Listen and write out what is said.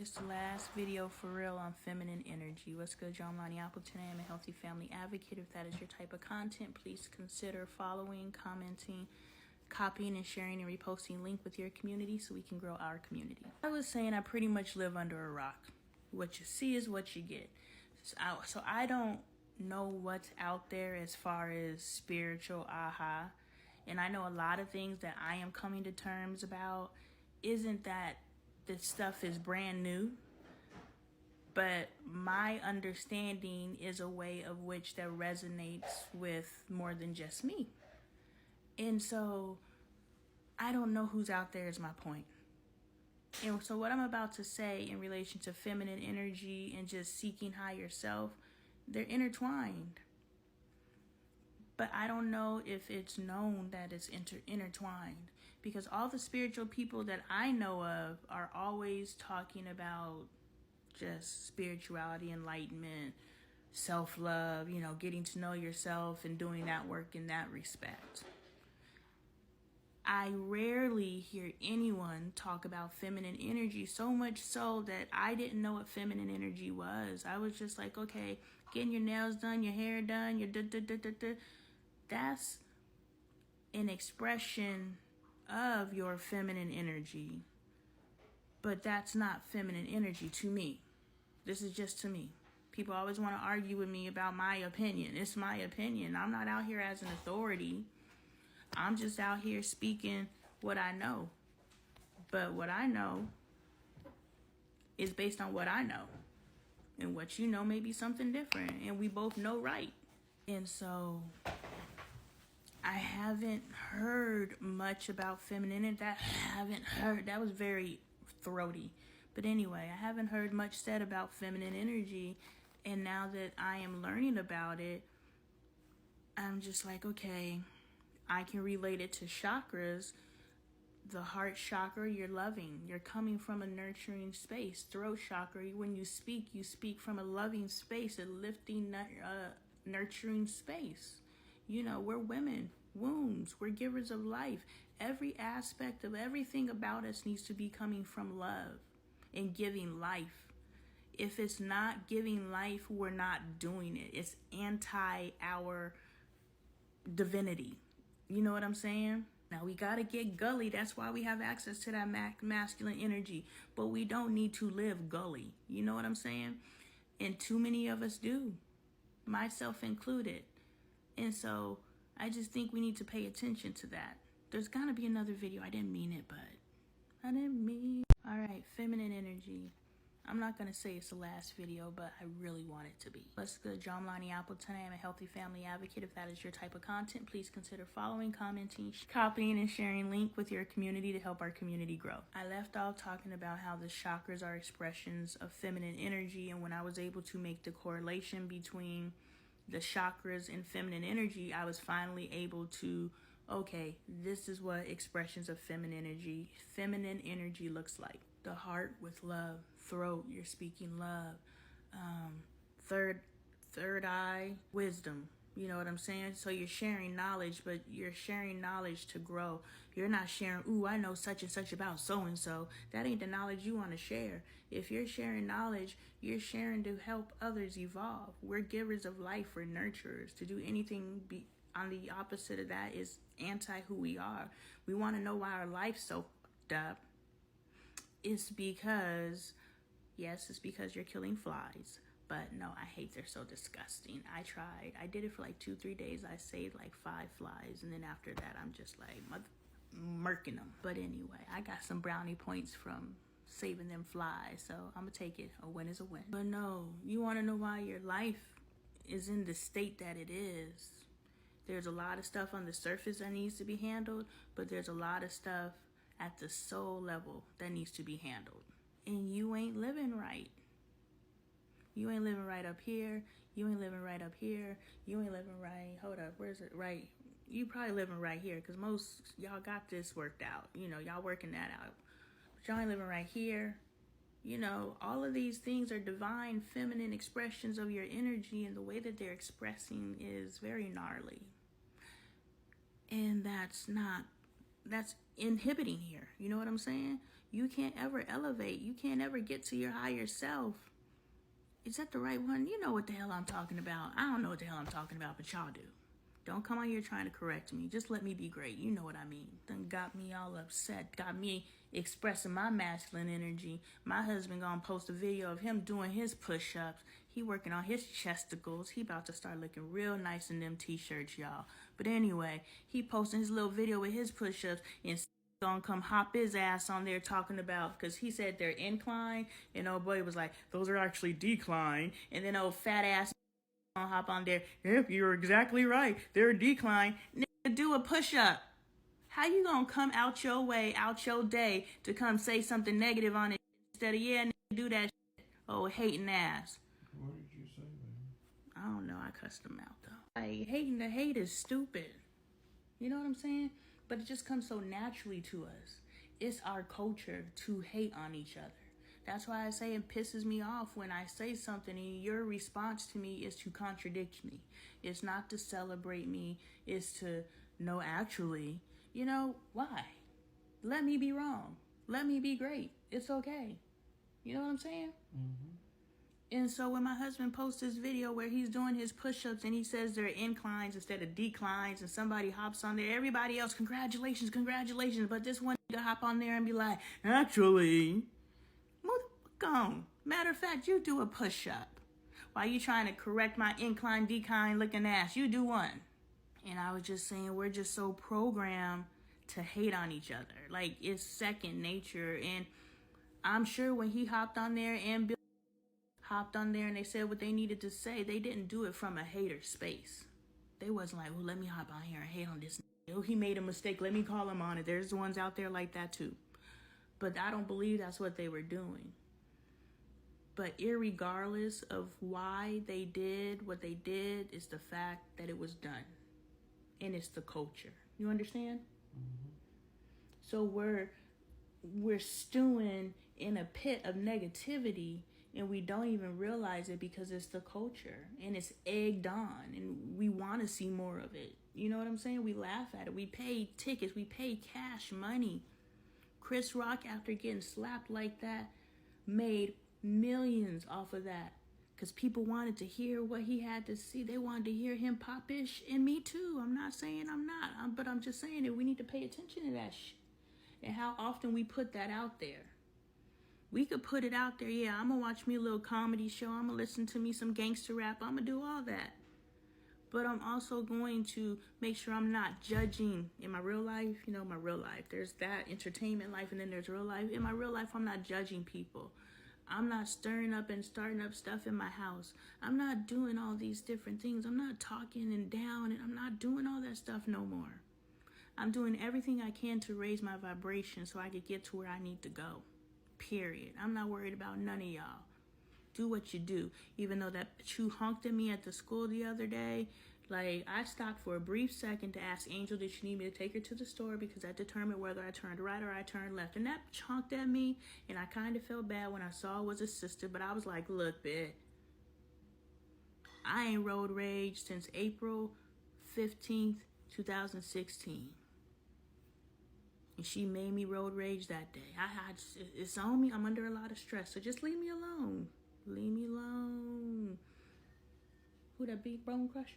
this the last video for real on feminine energy. What's good, y'all? I'm Lonnie Appleton. I am a healthy family advocate. If that is your type of content, please consider following, commenting, copying, and sharing and reposting link with your community so we can grow our community. I was saying I pretty much live under a rock. What you see is what you get. So I don't know what's out there as far as spiritual aha. And I know a lot of things that I am coming to terms about isn't that this stuff is brand new, but my understanding is a way of which that resonates with more than just me. And so I don't know who's out there is my point. And so what I'm about to say in relation to feminine energy and just seeking higher self, they're intertwined. But I don't know if it's known that it's intertwined, because all the spiritual people that I know of are always talking about just spirituality, enlightenment, self-love, getting to know yourself and doing that work in that respect. I rarely hear anyone talk about feminine energy, so much so that I didn't know what feminine energy was. I was just like, okay, getting your nails done, your hair done, your that's an expression of your feminine energy. But that's not feminine energy to me. This is just to me. People always want to argue with me about my opinion. It's my opinion. I'm not out here as an authority. I'm just out here speaking what I know. But what I know is based on what I know. And what you know may be something different. And we both know right. And so I haven't heard much about femininity. That was very throaty. But anyway, I haven't heard much said about feminine energy. And now that I am learning about it, I'm just like, okay, I can relate it to chakras. The heart chakra, you're loving. You're coming from a nurturing space. Throat chakra, when you speak from a loving space, a lifting, nurturing space. We're women, wombs, we're givers of life. Every aspect of everything about us needs to be coming from love and giving life. If it's not giving life, we're not doing it. It's anti our divinity. You know what I'm saying? Now we got to get gully. That's why we have access to that masculine energy. But we don't need to live gully. You know what I'm saying? And too many of us do, myself included. And so I just think we need to pay attention to that. There's got to be another video. I didn't mean it, but I didn't mean. All right, feminine energy. I'm not going to say it's the last video, but I really want it to be. What's good, y'all? I'm Lonnie Appleton. I am a healthy family advocate. If that is your type of content, please consider following, commenting, copying, and sharing link with your community to help our community grow. I left off talking about how the chakras are expressions of feminine energy, and when I was able to make the correlation between the chakras and feminine energy, I was finally able to, okay, this is what expressions of feminine energy looks like. The heart with love, throat, you're speaking love, third eye, wisdom. You know what I'm saying? So you're sharing knowledge, but you're sharing knowledge to grow. You're not sharing, ooh, I know such and such about so-and-so. That ain't the knowledge you want to share. If you're sharing knowledge, you're sharing to help others evolve. We're givers of life. We're nurturers. To do anything on the opposite of that is anti who we are. We want to know why our life's so fucked up. It's because you're killing flies. But no, I hate they're so disgusting. I tried. I did it for like 2-3 days. I saved like 5 flies. And then after that, I'm just like murking them. But anyway, I got some brownie points from saving them flies. So I'm going to take it. A win is a win. But no, you want to know why your life is in the state that it is. There's a lot of stuff on the surface that needs to be handled. But there's a lot of stuff at the soul level that needs to be handled. And you ain't living right. You ain't living right up here. You ain't living right up here. You ain't living right. Hold up. Where's it? Right. You probably living right here because most y'all got this worked out. Y'all working that out. But y'all ain't living right here. All of these things are divine feminine expressions of your energy, and the way that they're expressing is very gnarly. And that's inhibiting here. You know what I'm saying? You can't ever elevate. You can't ever get to your higher self. Is that the right one? You know what the hell I'm talking about. I don't know what the hell I'm talking about, but y'all do. Don't come on here trying to correct me. Just let me be great. You know what I mean. Then got me all upset. Got me expressing my masculine energy. My husband gonna post a video of him doing his push-ups. He working on his chesticles. He about to start looking real nice in them t-shirts, y'all. But anyway, he posting his little video with his push-ups and gonna come hop his ass on there talking about, because he said they're incline, and old boy was like, those are actually decline. And then old fat ass gonna hop on there, yep, you're exactly right, they're decline. Nigga, do a push-up. How you gonna come out your way, out your day to come say something negative on it instead of, yeah, nigga, do that shit? Oh, hating ass. What did you say, man? I don't know, I cussed him out though. Like, hating the hate is stupid. You know what I'm saying? But it just comes so naturally to us. It's our culture to hate on each other. That's why I say it pisses me off when I say something and your response to me is to contradict me. It's not to celebrate me. It's to, no, actually, you know, why? Let me be wrong. Let me be great. It's okay. You know what I'm saying? Mm-hmm. And so when my husband posts this video where he's doing his push-ups and he says they're inclines instead of declines, and somebody hops on there, everybody else, congratulations, congratulations. But this one nigga hop on there and be like, actually, gone. Matter of fact, you do a push-up. Why you trying to correct my incline, decline looking ass? You do one. And I was just saying, we're just so programmed to hate on each other. Like, it's second nature. And I'm sure when he hopped on there and hopped on there and they said what they needed to say, they didn't do it from a hater space. They wasn't like, well, let me hop on here and hate on this. Oh, he made a mistake, let me call him on it. There's ones out there like that too. But I don't believe that's what they were doing. But irregardless of why they did what they did, is the fact that it was done. And it's the culture. You understand? Mm-hmm. So we're stewing in a pit of negativity, and we don't even realize it because it's the culture and it's egged on and we want to see more of it. You know what I'm saying? We laugh at it. We pay tickets. We pay cash money. Chris Rock, after getting slapped like that, made millions off of that because people wanted to hear what he had to see. They wanted to hear him popish, and me too. I'm not saying I'm not, but I'm just saying that we need to pay attention to that shit and how often we put that out there. We could put it out there, yeah, I'm going to watch me a little comedy show. I'm going to listen to me some gangster rap. I'm going to do all that. But I'm also going to make sure I'm not judging in my real life. You know, my real life. There's that entertainment life, and then there's real life. In my real life, I'm not judging people. I'm not stirring up and starting up stuff in my house. I'm not doing all these different things. I'm not talking and down, and I'm not doing all that stuff no more. I'm doing everything I can to raise my vibration so I could get to where I need to go. Period. I'm not worried about none of y'all. Do what you do. Even though that you honked at me at the school the other day, like, I stopped for a brief second to ask Angel, did she need me to take her to the store, because that determined whether I turned right or I turned left. And that honked at me, and I kind of felt bad when I saw it was a sister, but I was like, look, bitch, I ain't road rage since April 15th, 2016. And she made me road rage that day. It's on me. I'm under a lot of stress. So just leave me alone. Leave me alone. Who that big bone crusher?